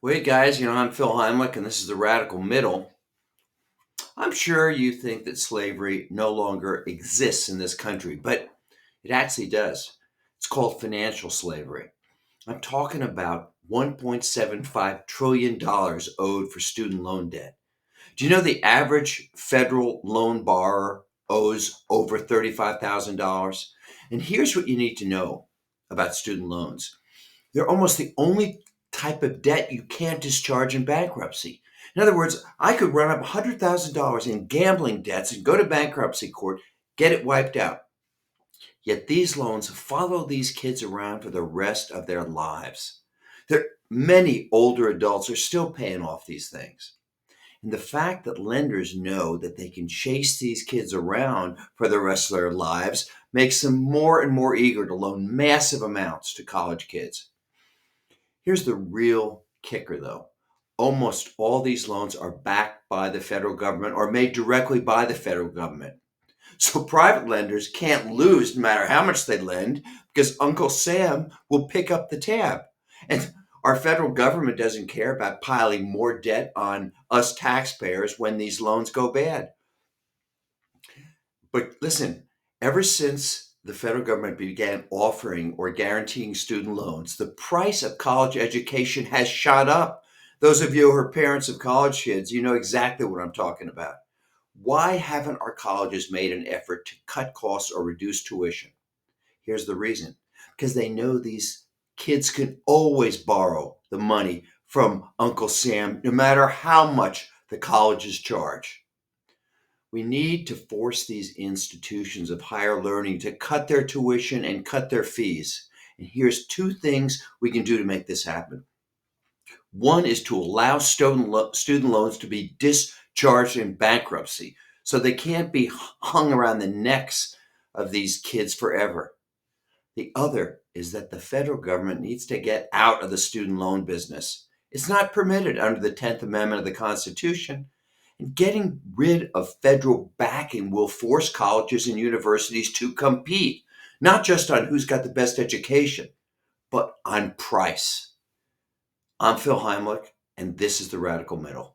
Well, hey guys, I'm Phil Heimlich, and this is the Radical Middle. I'm sure you think that slavery no longer exists in this country, but it actually does. It's called financial slavery. I'm talking about $1.75 trillion owed for student loan debt. Do you know the average federal loan borrower owes over $35,000? And here's what you need to know about student loans. They're almost the only type of debt you can't discharge in bankruptcy. In other words, I could run up $100,000 in gambling debts and go to bankruptcy court, get it wiped out. Yet these loans follow these kids around for the rest of their lives. Many older adults are still paying off these things. And the fact that lenders know that they can chase these kids around for the rest of their lives makes them more and more eager to loan massive amounts to college kids. Here's the real kicker, though. Almost all these loans are backed by the federal government or made directly by the federal government. So private lenders can't lose no matter how much they lend because Uncle Sam will pick up the tab. And our federal government doesn't care about piling more debt on us taxpayers when these loans go bad. But listen, ever since the federal government began offering or guaranteeing student loans, the price of college education has shot up. Those of you who are parents of college kids, you know exactly what I'm talking about. Why haven't our colleges made an effort to cut costs or reduce tuition? Here's the reason because they know these kids can always borrow the money from Uncle Sam, no matter how much the colleges charge. We need to force these institutions of higher learning to cut their tuition and cut their fees. And here's two things we can do to make this happen. One is to allow student loans to be discharged in bankruptcy so they can't be hung around the necks of these kids forever. The other is that the federal government needs to get out of the student loan business. It's not permitted under the 10th Amendment of the Constitution. And getting rid of federal backing will force colleges and universities to compete, not just on who's got the best education, but on price. I'm Phil Heimlich, and this is the Radical Middle.